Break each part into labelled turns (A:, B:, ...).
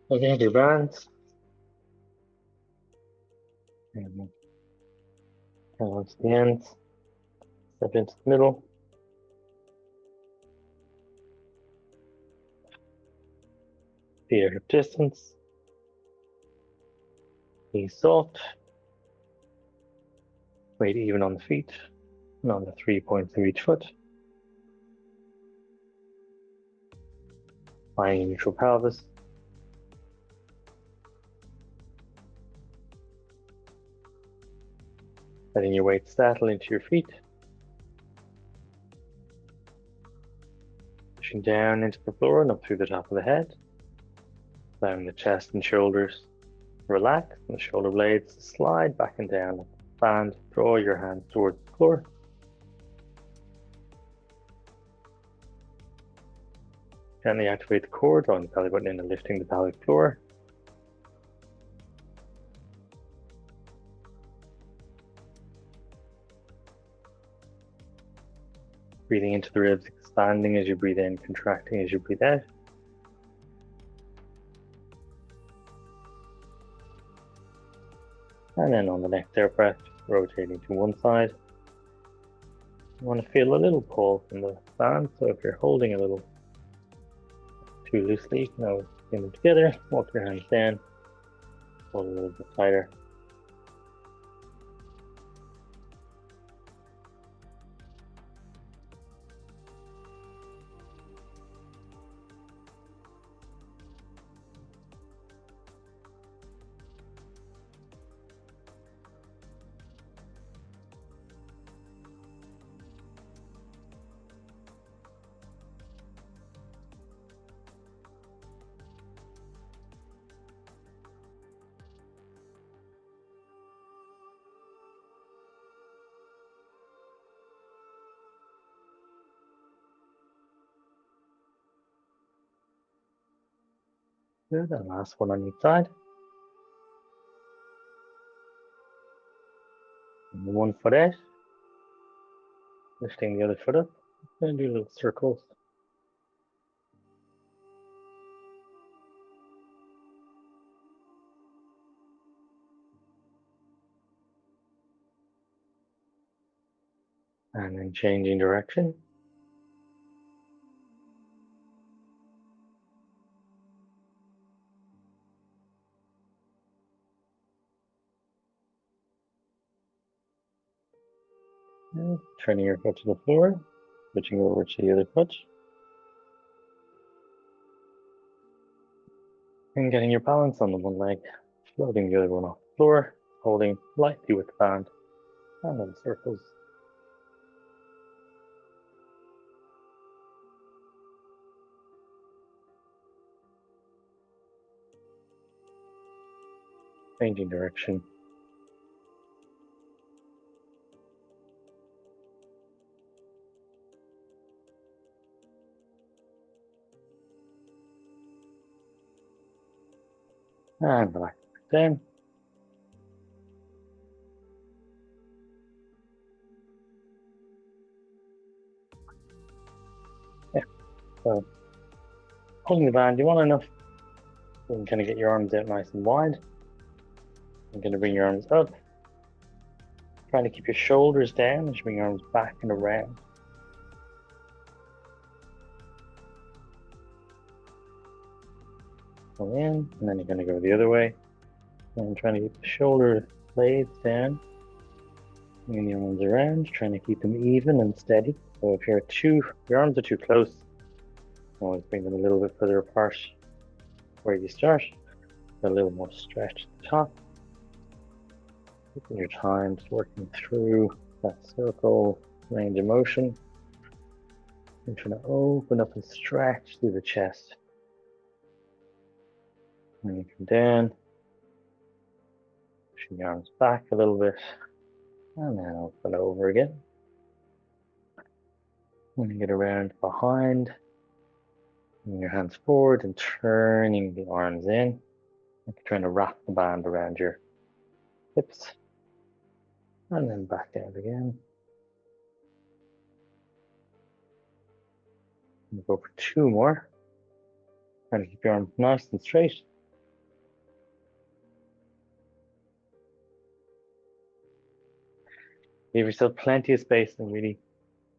A: Looking at your bands. And towards the end. Step into the middle. Feet are hip distance. Knees soft. Weight even on the feet and on the 3 points of each foot. Finding neutral pelvis. Letting your weight settle into your feet. Pushing down into the floor and up through the top of the head. Allowing the chest and shoulders to relax and the shoulder blades to slide back and down. And draw your hands towards the floor. Gently activate the core, drawing the belly button in and lifting the pelvic floor. Breathing into the ribs, expanding as you breathe in, contracting as you breathe out. And then on the next air breath, rotating to one side. You want to feel a little pull from the band, so if you're holding a little too loosely, you can always bring them together, walk your hands down, hold a little bit tighter. Good, and last one on each side. And one foot out, lifting the other foot up, and do little circles. And then changing direction. And turning your foot to the floor, switching over to the other foot. And getting your balance on the one leg, floating the other one off the floor, holding lightly with the band, and then circles. Changing direction. And relax down. Yeah, so holding the band, you want enough. You can kind of get your arms out nice and wide. You're going to bring your arms up. Trying to keep your shoulders down as you bring your arms back and around. Pull in, and then you're going to go the other way. And trying to keep the shoulder blades down. Bringing your arms around, trying to keep them even and steady. So if your arms are too close, always bring them a little bit further apart where you start. A little more stretch at the top. Taking your time, just working through that circle range of motion. And trying to open up and stretch through the chest. And you come down, pushing your arms back a little bit, and then open over again. When you get around behind, bring your hands forward and turning the arms in, like you're trying to wrap the band around your hips, and then back out again. We'll go for two more. Trying to keep your arms nice and straight. Give yourself plenty of space and really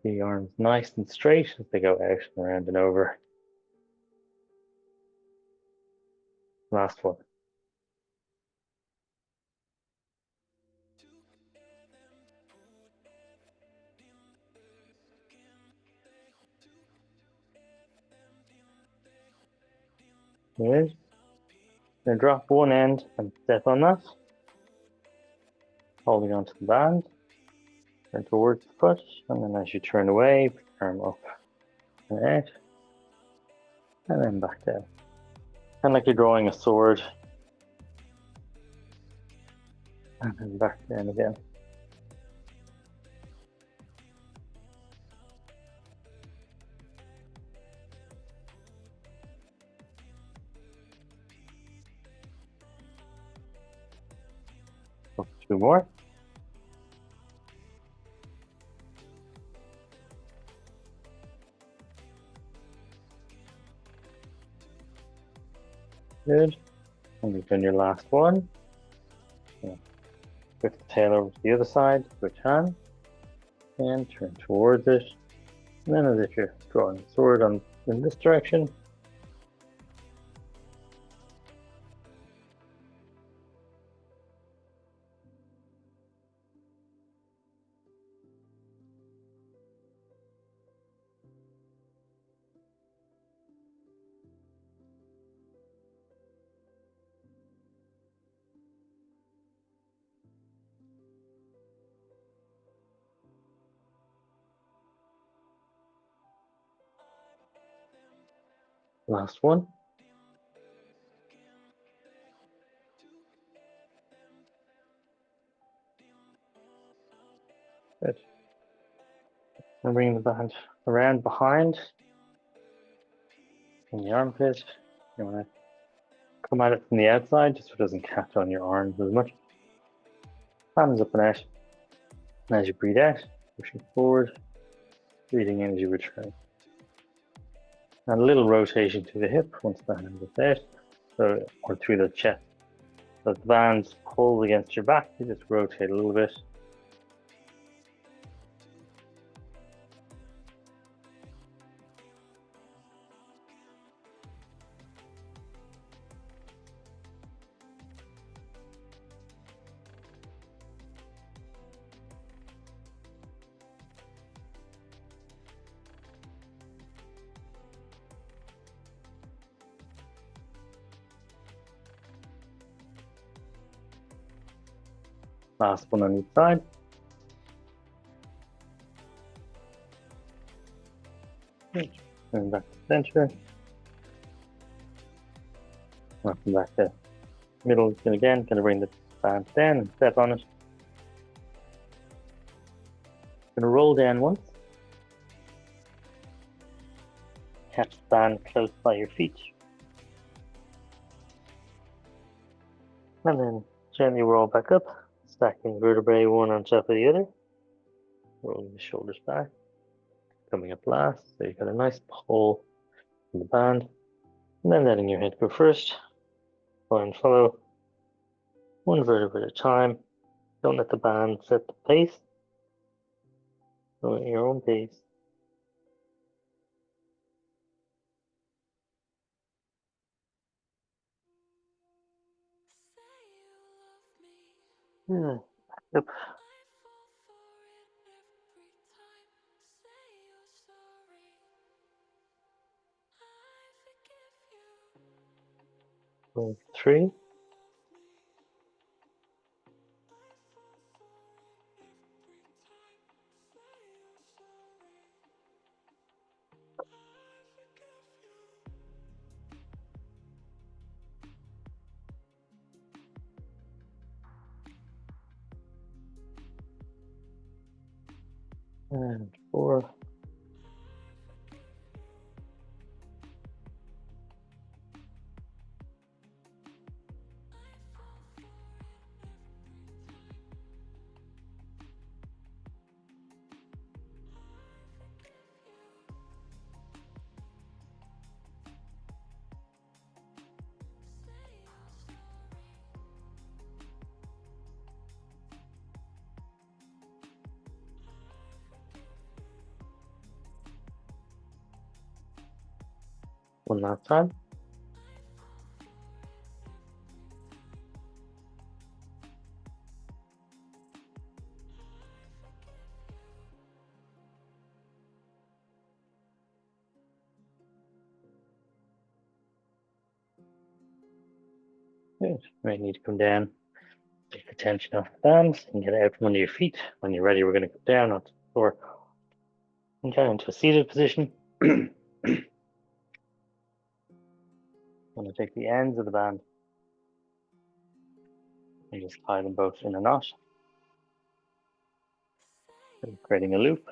A: the arms nice and straight as they go out and around and over. Last one. Good. Now drop one end and step on that, holding onto the band. Turn towards the foot, and then as you turn away, arm up and out, and then back down. Kind of like you're drawing a sword, and then back down again. Two more. Good. And you've done your last one. Yeah. Lift the tail over to the other side, switch hand, and turn towards it. And then as if you're drawing a sword in this direction. Last one. Good. And bring the band around behind in the armpit. You want to come at it from the outside just so it doesn't catch on your arms as much. Hands up and out. And as you breathe out, pushing forward, breathing in as you return. And a little rotation to the hip once the hand is out, so, or through the chest. So if the band pulls against your back, you just rotate a little bit. Last one on each side. And back to center. Welcome back to middle. And again, going to bring the band down and step on it. Going to roll down once. Catch the band close by your feet. And then gently roll back up, stacking vertebrae one on top of the other. Rolling the shoulders back. Coming up last, so you've got a nice pull in the band. And then letting your head go first. Try and follow one vertebrae at a time. Don't let the band set the pace. Go at your own pace. Yeah. Yep. Three. And four. One last time. Good. You might need to come down, take the tension off the bands, and get it out from under your feet. When you're ready, we're going to come down onto the floor and get into a seated position. I'm going to take the ends of the band and just tie them both in a knot, creating a loop.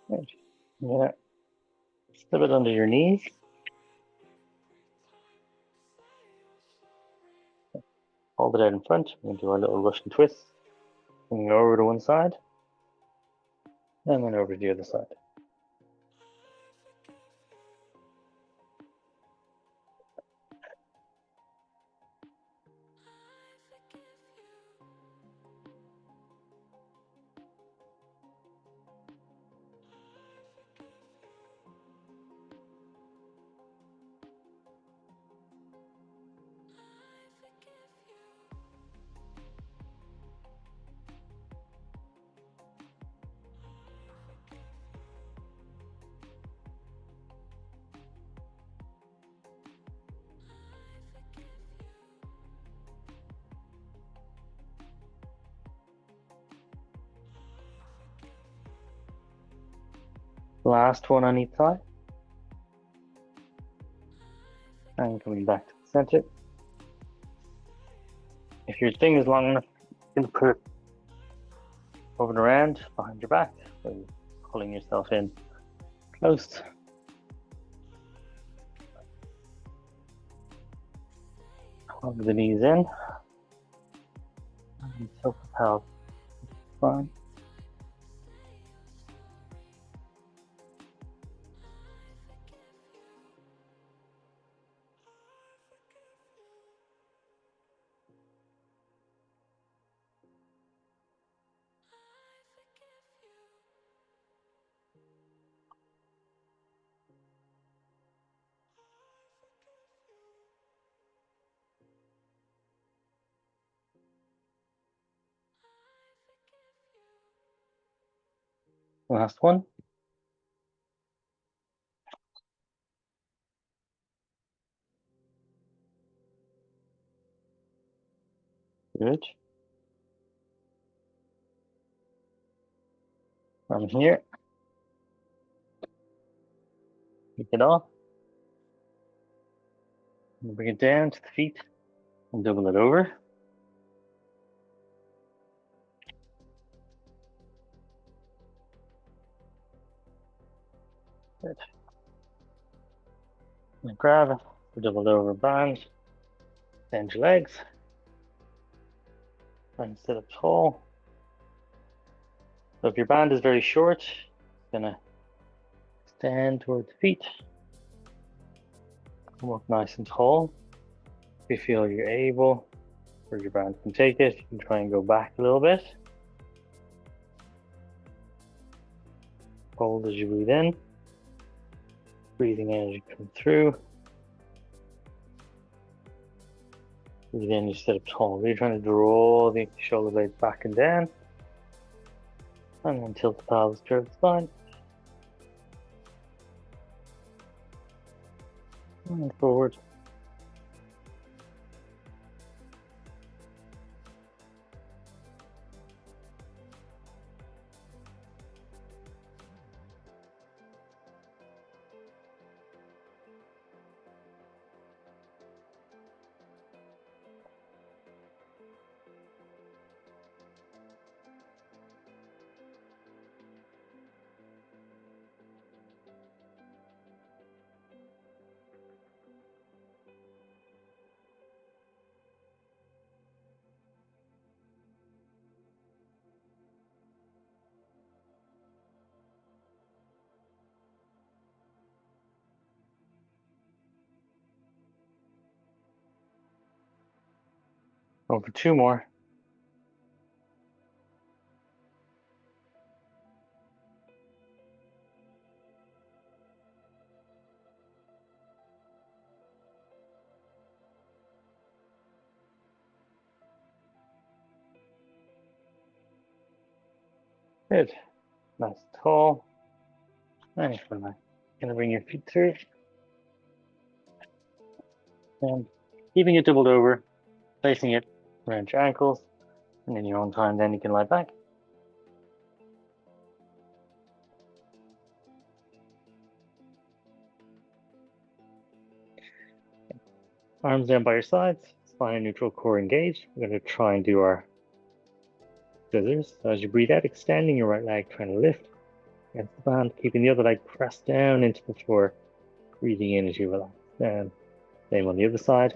A: Right. Yeah. Slip it under your knees. Hold it out in front. We're going to do our little Russian twist. Coming over to one side, and then over to the other side. Last one on each side. And coming back to the center. If your thing is long enough, you can put it over and around behind your back, so you're pulling yourself in close. Hug the knees in. And tilt the pelvis. Fine. Last one. Good. From here, pick it off. And bring it down to the feet and double it over. Good. And grab it, the doubled over band, bend your legs, and sit up tall. So if your band is very short, it's gonna extend toward the feet. Come up nice and tall. If you feel you're able, or your band can take it, you can try and go back a little bit. Hold as you breathe in. Breathing in as you come through. Breathe in, you sit up tall. Really trying to draw the shoulder blades back and down. And then tilt the pelvis, curve the spine. And forward. Over two more. Good. Nice tall. Nice. Gonna bring your feet through and keeping it doubled over, placing it around your ankles, and in your own time, then you can lie back. Arms down by your sides, spine neutral, core engaged. We're going to try and do our scissors. So as you breathe out, extending your right leg, trying to lift against the band, keeping the other leg pressed down into the floor, breathing in as you relax down. Same on the other side.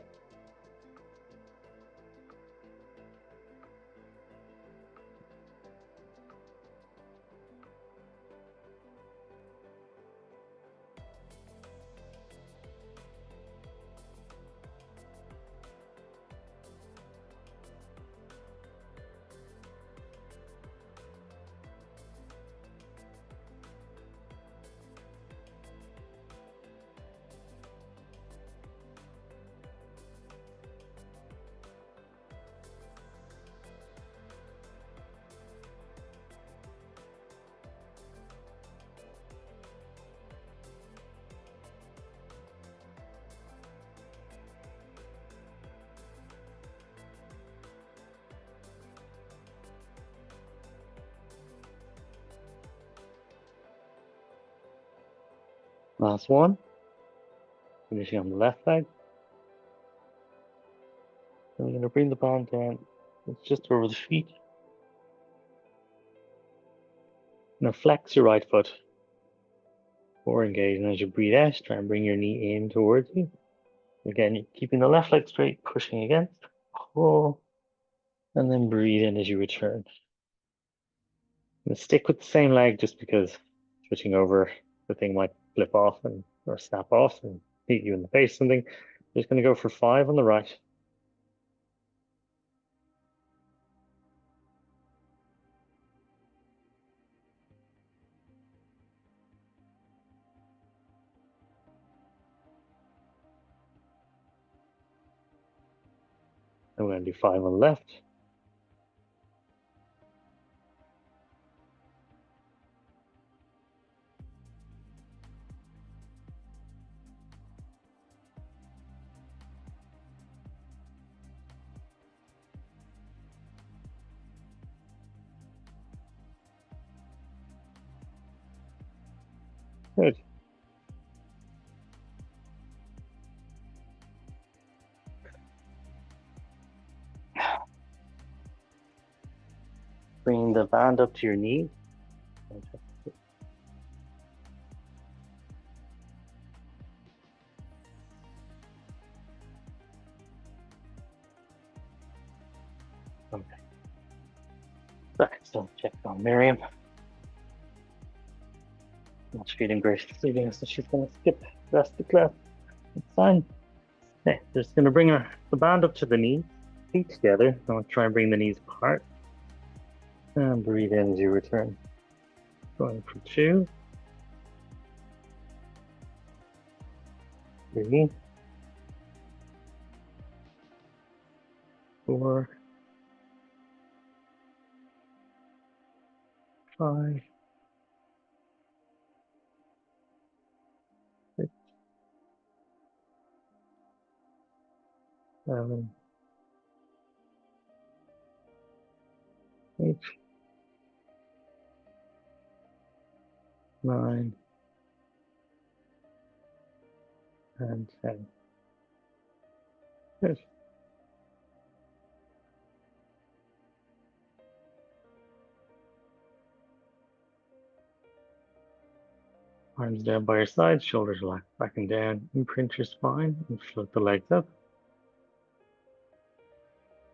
A: Last one. Finishing on the left leg. And we're going to bring the band down. It's just over the feet. Now flex your right foot. Core engaged. And as you breathe out, try and bring your knee in towards you. Again, you're keeping the left leg straight, pushing against. Pull. And then breathe in as you return. And stick with the same leg just because switching over, the thing might flip off or snap off and hit you in the face or something. Just going to go for 5 on the right. And we're going to do 5 on the left. Good. Bring the band up to your knees. Okay. Right, so check on Miriam. Not feeling great sleeping, so she's going to skip the rest of the class. It's fine. Okay, just going to bring the band up to the knees, feet together. I'll try and bring the knees apart. And breathe in as you return. Going for 2. 3. 4. 5. 6. 7. 8. 9. And 10. Good. Arms down by your sides, shoulders relaxed back and down. Imprint your spine and float the legs up.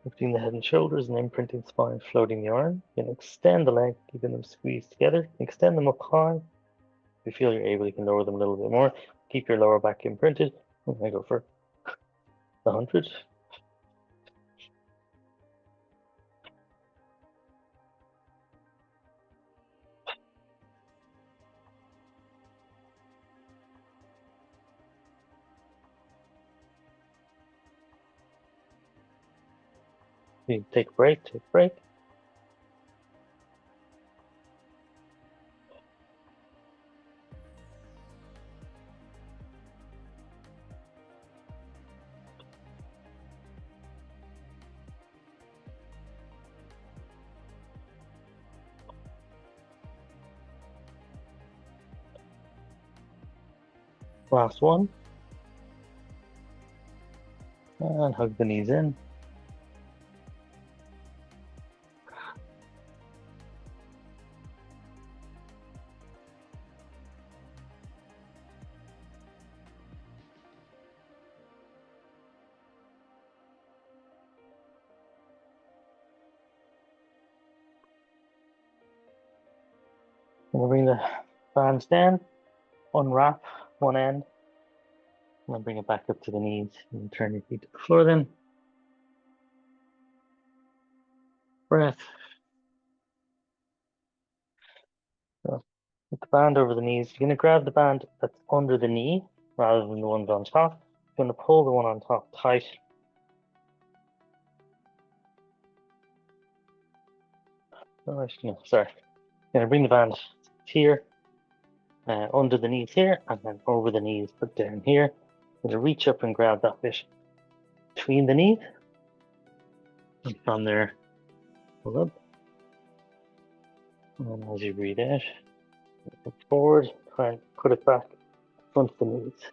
A: Lifting the head and shoulders and imprinting spine, floating the arm. Then extend the legs, keeping them squeezed together. Extend them up high. If you feel you're able, you can lower them a little bit more. Keep your lower back imprinted. I'm going to go for 100. You take a break, take a break. Last one. And hug the knees in. We'll bring the bands down, unwrap one end, and then bring it back up to the knees and turn your feet to the floor then. Breath. So put the band over the knees. You're going to grab the band that's under the knee rather than the ones on top. You're going to pull the one on top tight. Oh, actually, no, sorry. You're going to bring the band here, under the knees here, and then over the knees, but down here. You're going to reach up and grab that bit between the knees. And from there, pull up. And as you breathe out, look forward, try and put it back front of the knees.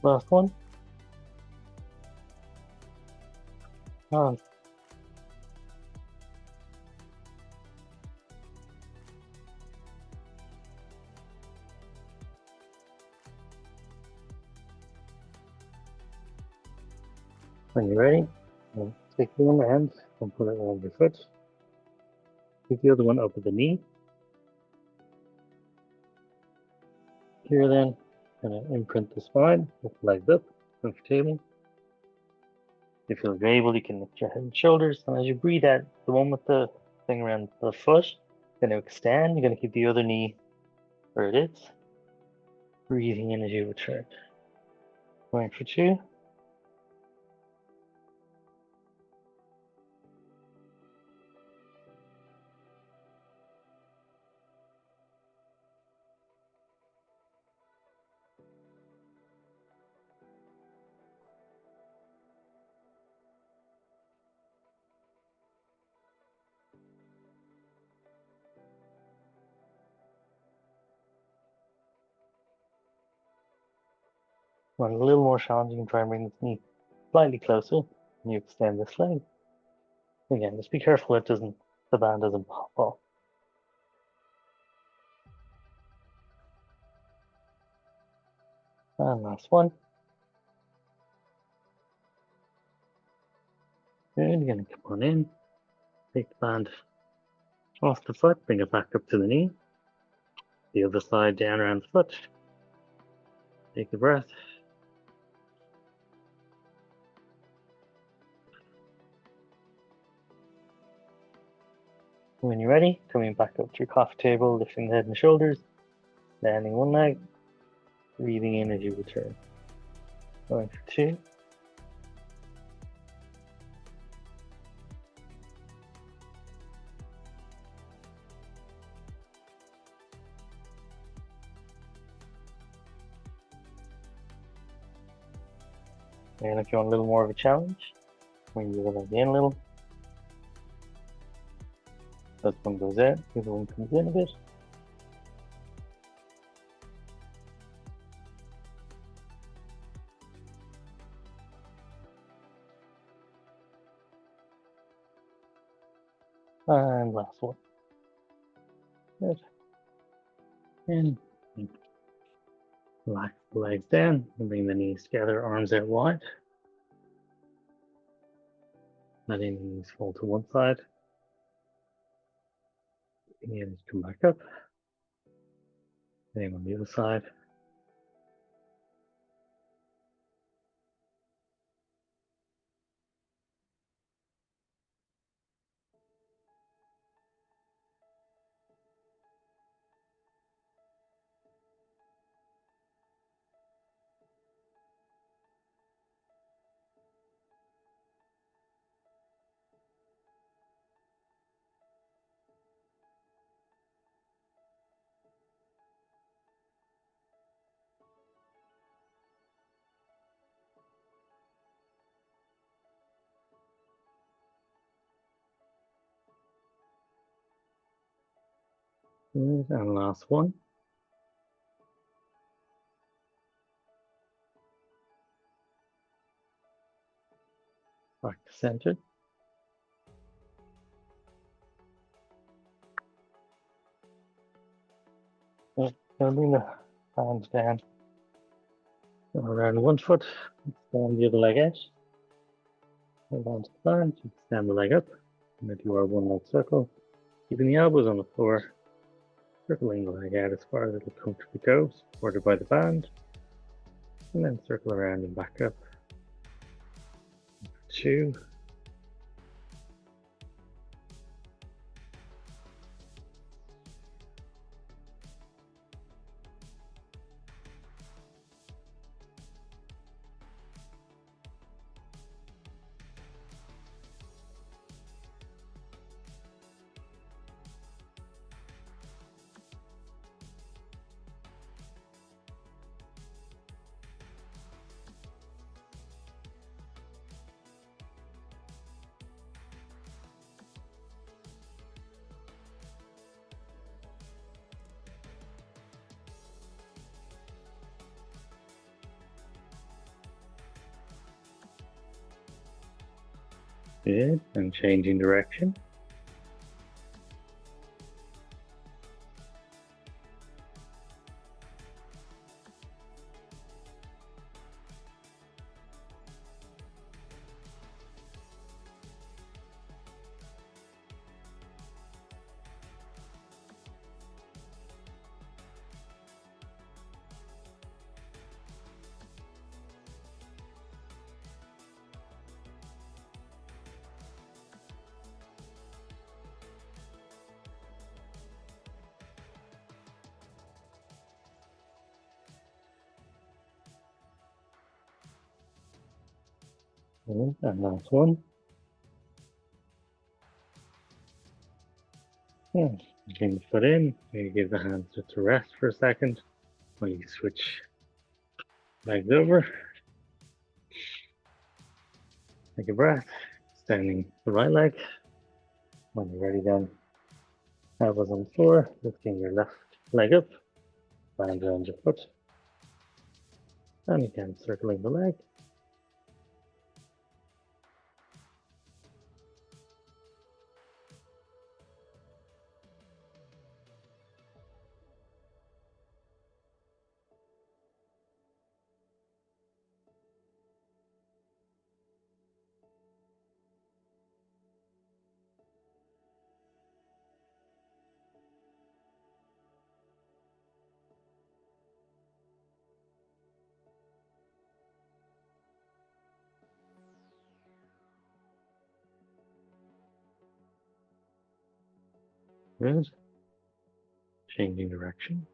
A: Last one. And when you're ready, take one hand and put it around your foot. Take the other one up at the knee. Here then, kind of imprint the spine, with legs up, comfortable. If you're able, you can lift your head and shoulders. And as you breathe out, the one with the thing around the foot, going to extend. You're going to keep the other knee where it is. Breathing in as you return. Going for 2. When a little more challenging, you can try and bring this knee slightly closer, and you extend this leg. Again, just be careful the band doesn't pop off. And last one. Good, you're going to come on in, take the band off the foot, bring it back up to the knee. The other side down around the foot. Take a breath. When you're ready, coming back up to your coffee table, lifting the head and shoulders, landing one leg, breathing in as you return. Going for 2. And if you want a little more of a challenge, when you go in a little, this one goes out, the other one comes in a bit. And last one. Good. And relax the legs down and bring the knees together, arms out wide. Letting the knees fall to one side. And come back up. Same on the other side. Good. And last one. Back to center. Good. Now bring the hands down around one foot. Extend the other leg out. Hold on to the plank. Extend the leg up. And do our one leg circle. Keeping the elbows on the floor. Circling the leg out as far as it'll comfortably go, supported by the band. And then circle around and back up. 2. Good. And changing direction. Good. And last one. And bring the foot in. You give the hands just a rest for a second. When you switch legs over. Take a breath. Extending the right leg. When you're ready then, elbows on the floor. Lifting your left leg up. Band around your foot. And again, circling the leg. Good. Changing direction.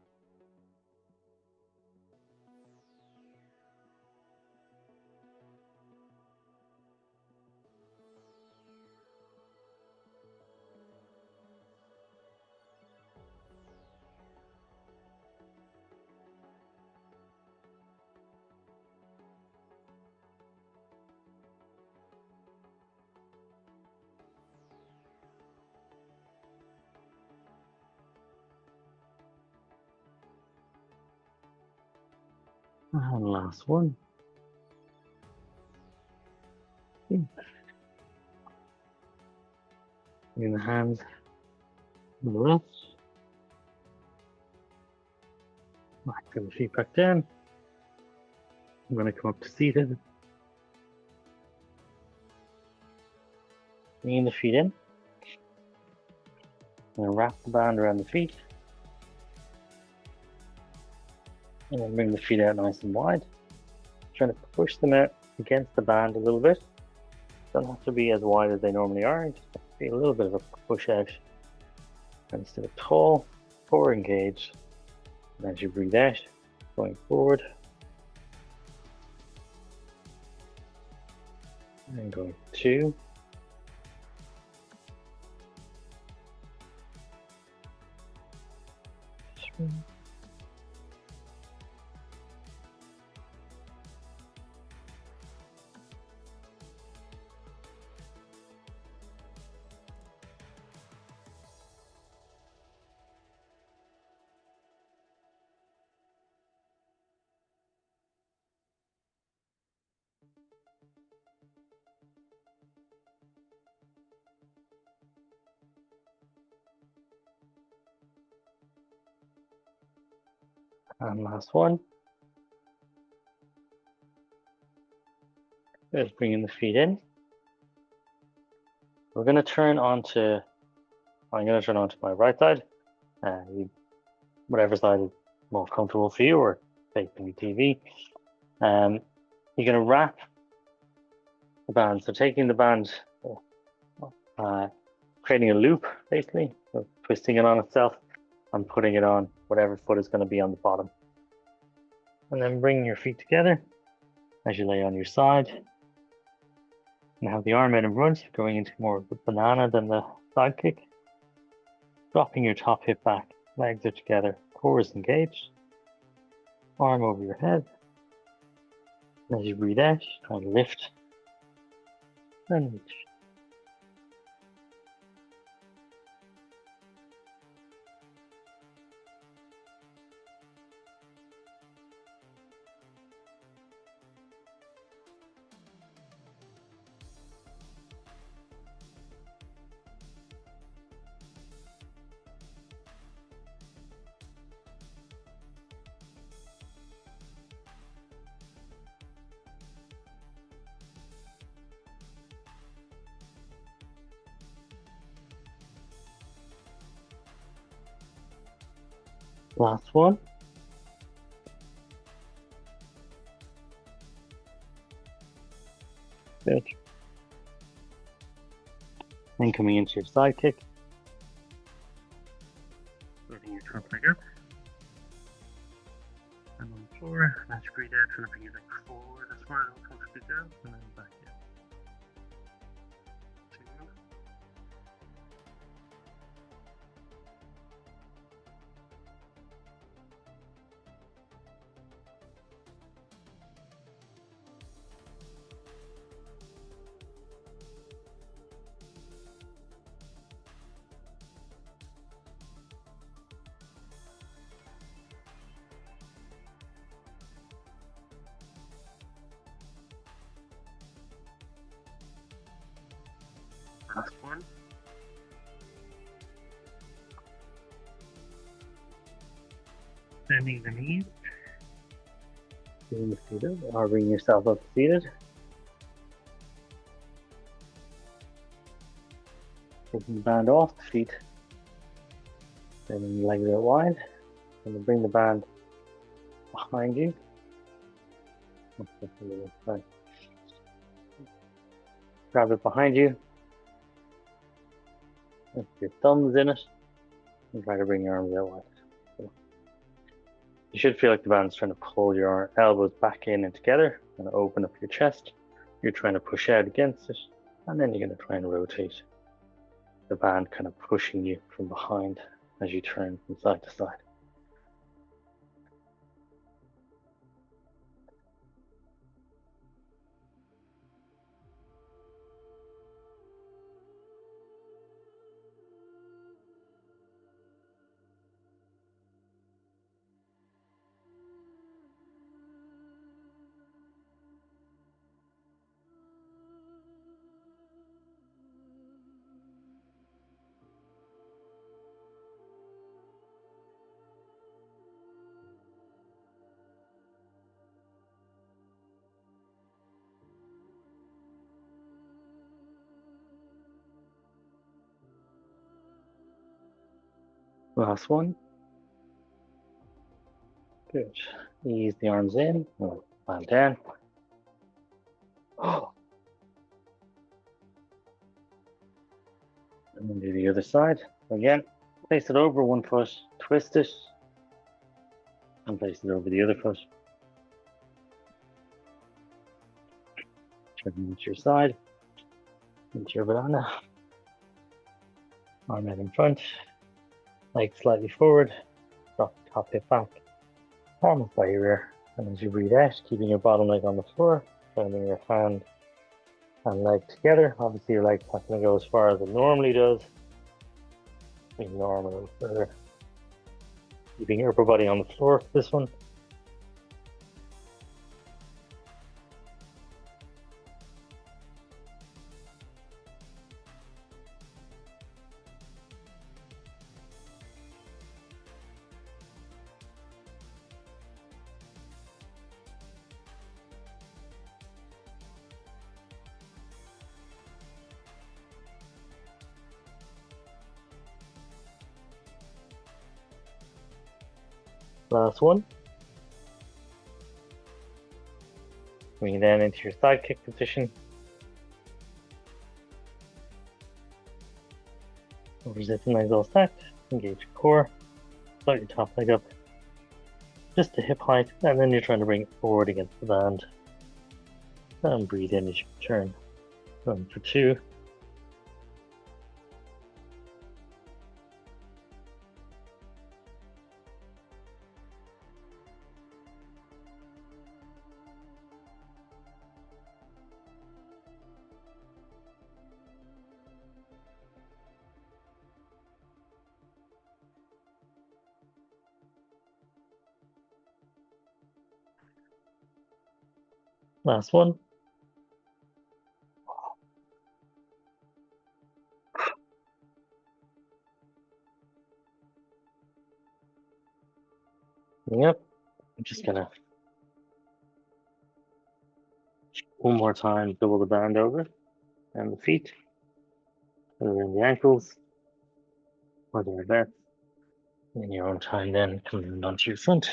A: And last one. Bring the hands on the wrist. Bring the feet back down. I'm going to come up to seated. Bringing the feet in. I'm going to wrap the band around the feet. And then bring the feet out nice and wide. Trying to push them out against the band a little bit. Don't have to be as wide as they normally are. Just have to be a little bit of a push out. And sit up tall, core engaged. And as you breathe out, going forward. And going 2. 3. And last one. Just bringing the feet in. I'm going to turn onto my right side. Whatever side is most comfortable for you, or facing the TV. You're going to wrap the band. So taking the band, creating a loop, basically, so twisting it on itself and putting it on whatever foot is going to be on the bottom. And then bring your feet together as you lay on your side. And have the arm out in front, going into more of the banana than the side kick. Dropping your top hip back, legs are together, core is engaged. Arm over your head. As you breathe out, try to lift and reach. Last one. Good. Then coming into your side kick. Letting your top leg up. And on the floor, as you breathe out, trying to bring your leg forward as far as you comfortably go, and then back in. 2. Last one. Bending the knees. Being seated, or bring yourself up seated. Taking the band off the feet. Bending the legs out wide. And then bring the band behind you. Grab it behind you. Put your thumbs in it. And try to bring your arms out wide. So you should feel like the band's trying to pull your elbows back in and together and open up your chest. You're trying to push out against it. And then you're going to try and rotate the band, kind of pushing you from behind as you turn from side to side. Last one. Good. Ease the arms in. Land down. Oh. And then do the other side. Again, place it over one foot, twist it, and place it over the other foot. Turn it to your side, into your banana. Arm out in front, leg slightly forward, drop the top hip back, palms by your ear. And as you breathe out, keeping your bottom leg on the floor, bending your hand and leg together. Obviously your leg's not going to go as far as it normally does. Ignore a little further. Keeping your upper body on the floor for this one. Last one. Bring it down into your side kick position. Overzip the legs all stacked. Engage your core. Float your top leg up just to hip height, and then you're trying to bring it forward against the band. And breathe in as you turn. Going for 2. Last one. Yep. I'm just gonna one more time double the band over and the feet, around the ankles, or thereabouts. In your own time, then come onto your front.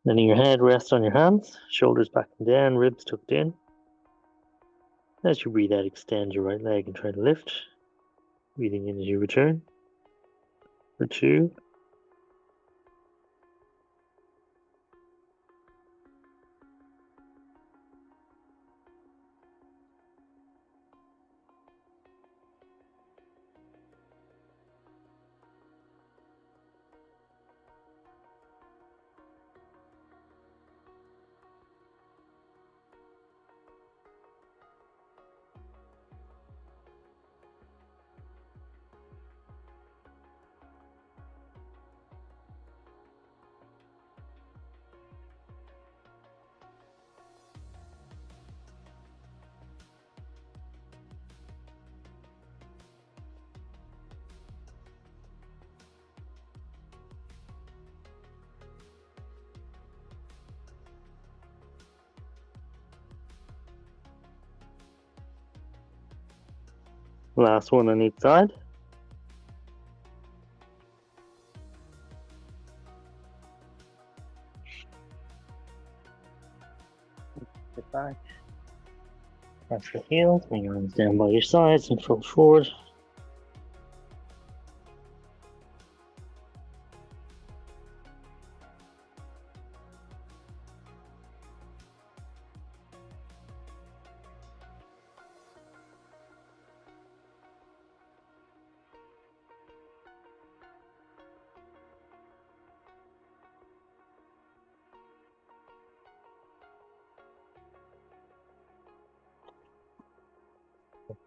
A: Letting your head rest on your hands, shoulders back and down, ribs tucked in. As you breathe out, extend your right leg and try to lift. Breathing in as you return. For 2. Last one on each side. Sit back. Press your heels, bring your arms down by your sides and fold forward.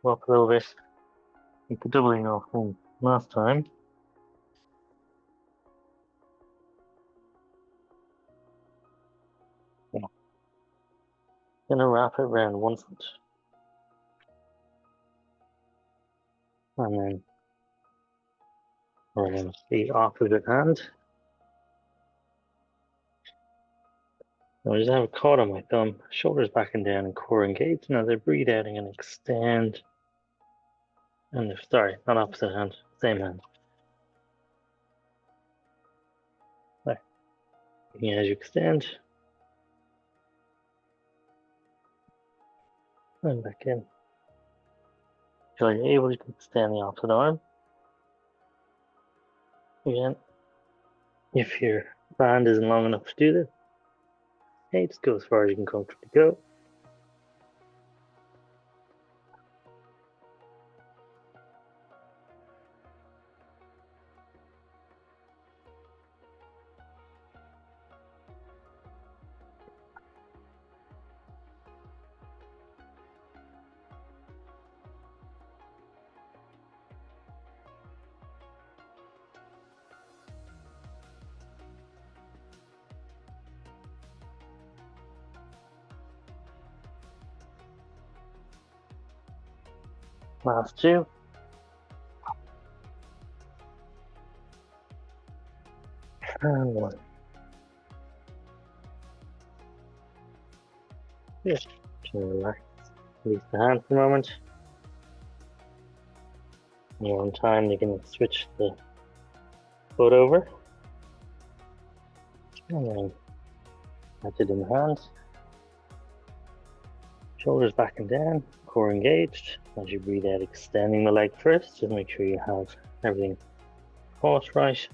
A: Walk a little bit. Keep the doubling off from last time. Gonna wrap it around one foot. And then we're going to the opposite hand. Now I just have it caught on my thumb, shoulders back and down and core engaged. And as I breathe out, I'm going to extend. And sorry, not opposite hand, same hand. There. As you extend, and back in. So you're able to extend the opposite arm. Again, if your band isn't long enough to do this, hey, just go as far as you can comfortably go. Last two. And one. Just relax. Release the hand for a moment. And you're on time, you can switch the foot over. And then catch it in the hand. Shoulders back and down, core engaged. As you breathe out, extending the leg first. Just make sure you have everything caught right.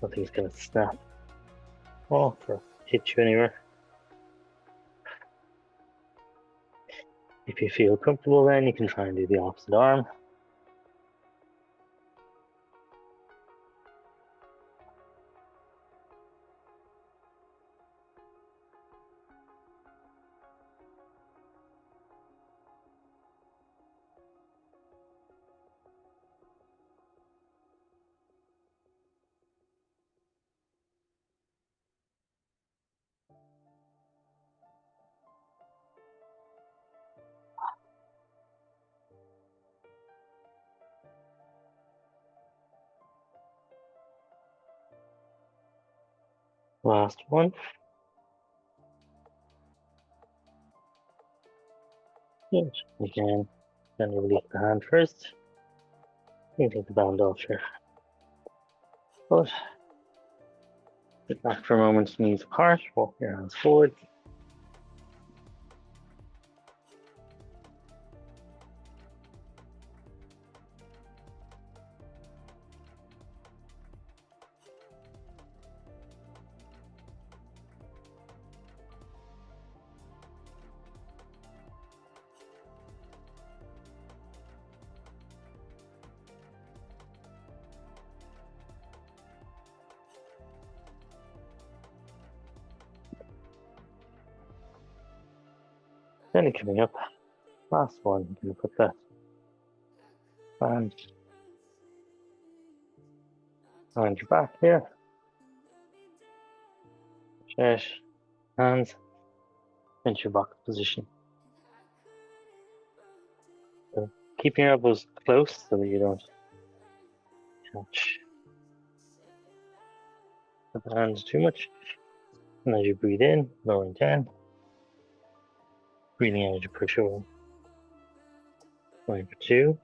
A: Nothing's going to snap off or hit you anywhere. If you feel comfortable, then you can try and do the opposite arm. Last one. Good. Again, then you release the hand first. You take the band off your foot. Sit back for a moment, knees apart, walk your hands forward. Then coming up, last one, you're going to put that band behind your back here. Chest, hands, into your box position. So keeping your elbows close so that you don't touch the hands too much. And as you breathe in, lowering down. Breathing out as you push over. Going for two.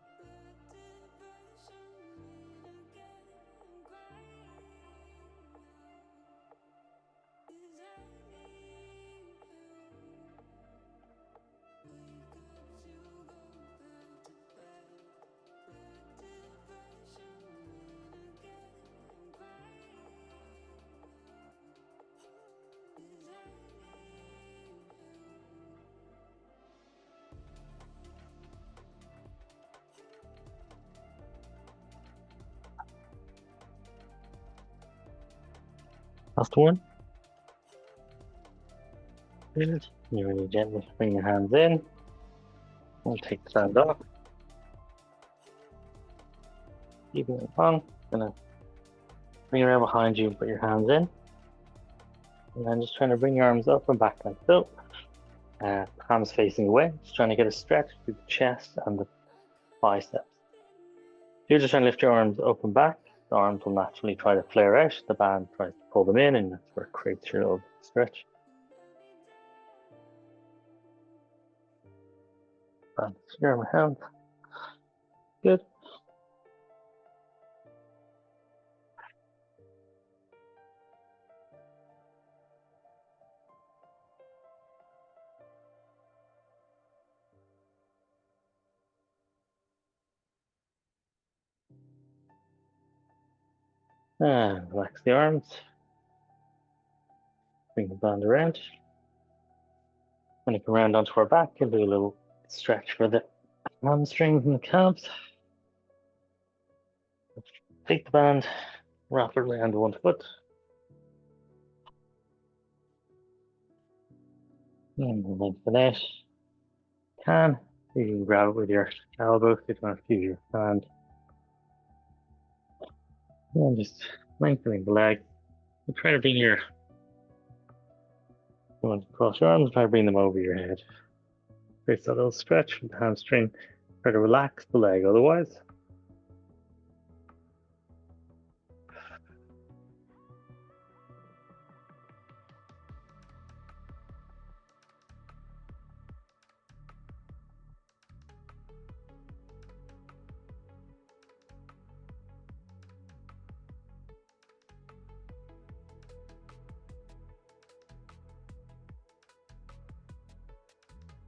A: Last one. Good. You really gently bring your hands in. We'll take the hand off. Keeping it on. Gonna bring it around behind you and put your hands in. And then just trying to bring your arms up and back like so. Palms facing away. Just trying to get a stretch through the chest and the biceps. You're just trying to lift your arms up and back. The arms will naturally try to flare out. The band tries to pull them in, and that's where it creates your little stretch. Secure my hands. Good. And relax the arms. Bring the band around. When you come around onto our back, you'll do a little stretch for the hamstrings and the calves. Take the band, wrap it around one foot. And lengthen out. You can grab it with your elbow if you don't have to use your hand. And just lengthening the leg. And try to bring your you want to cross your arms, try to bring them over your head. Create that little stretch with the hamstring. Try to relax the leg otherwise.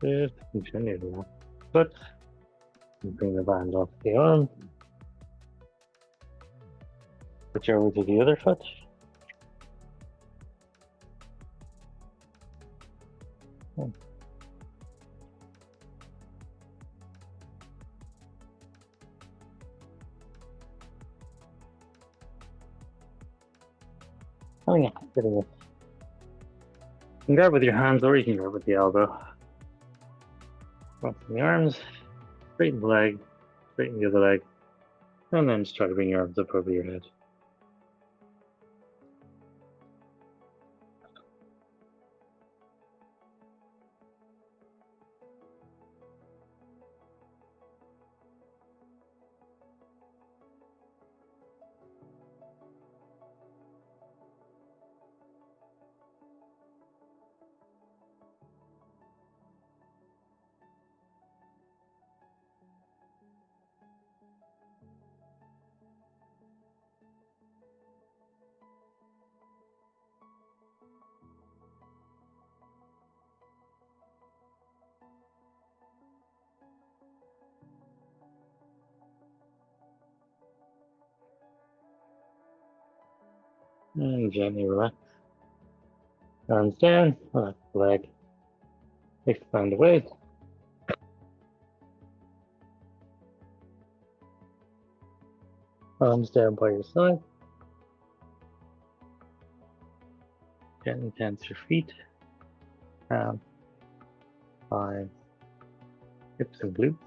A: Good. Continue to relax the foot. And bring the band off the arm. Switch over to the other foot. Oh yeah, getting it. You can grab with your hands or you can grab with the elbow. Lengthen the arms, straighten the leg, straighten the other leg, and then just try to bring your arms up over your head. And gently relax. Arms down, relax the leg. Expand away. Arms down by your side. Gently tense your feet. Calves, thighs, hips and glutes.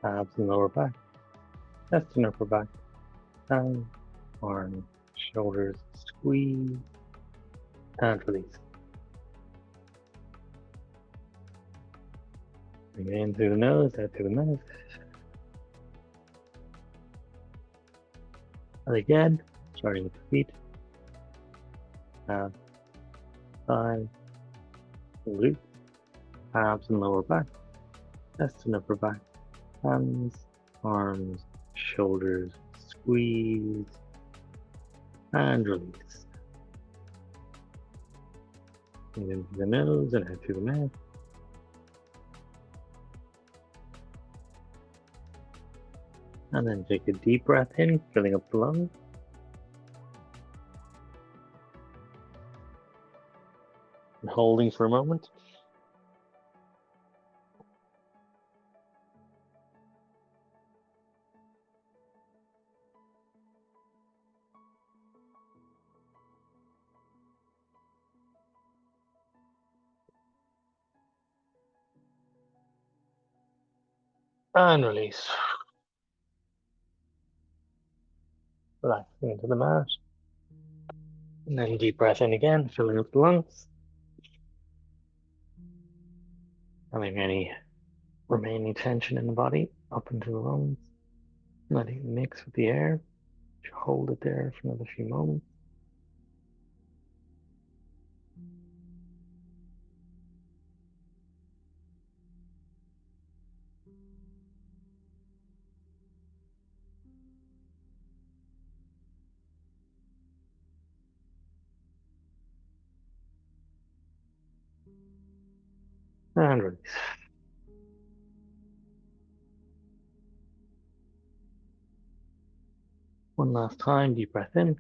A: Abs and lower back. Chest and upper back. Hands, arms, shoulders. Squeeze and release. Bring it in through the nose, out through the mouth. And again, starting with the feet. Calves, thighs, glutes, abs and lower back, chest and upper back, hands, arms, shoulders, squeeze, and release. And in through the nose and out through the mouth. And then take a deep breath in, filling up the lungs. And holding for a moment. And release. Relaxing into the mat. And then deep breath in again, filling up the lungs. Having any remaining tension in the body up into the lungs. Letting it mix with the air. Hold it there for another few moments. And release. One last time, deep breath in.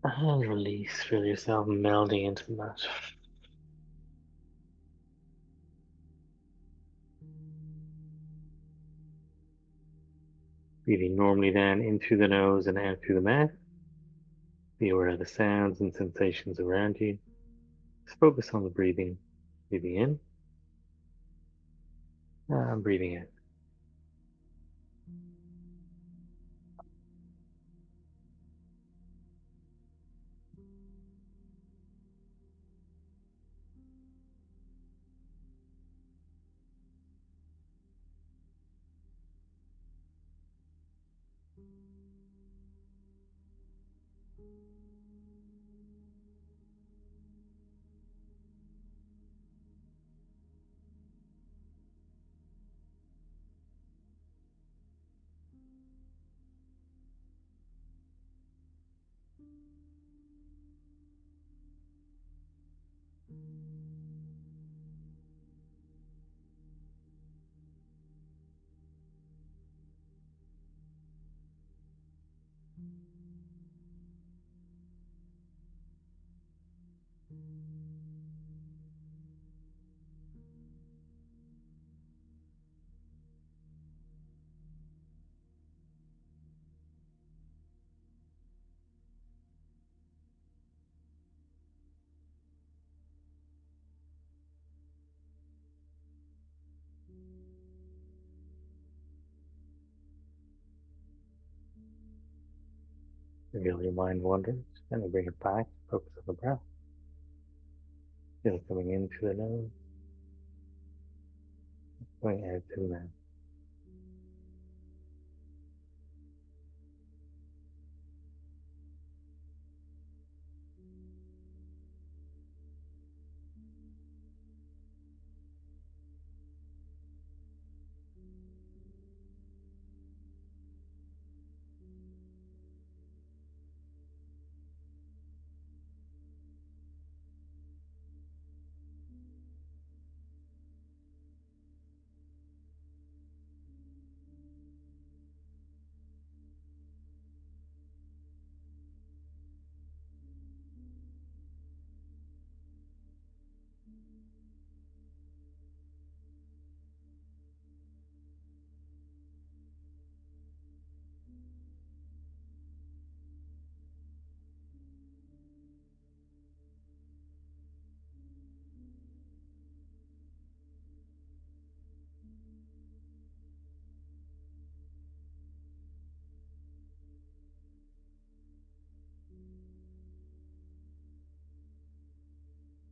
A: And release. Feel yourself melding into the mat. Breathing normally then in through the nose and out through the mouth. Be aware of the sounds and sensations around you. Just focus on the breathing. Breathing in and breathing out. Feel your mind wanders, and bring it back. Focus on the breath. Feel it coming in through the nose, going out through the mouth.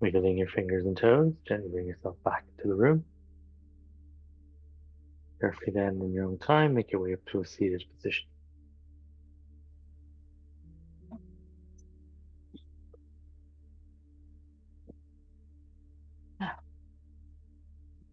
A: Wiggling your fingers and toes, gently bring yourself back into the room. Carefully then, in your own time, make your way up to a seated position.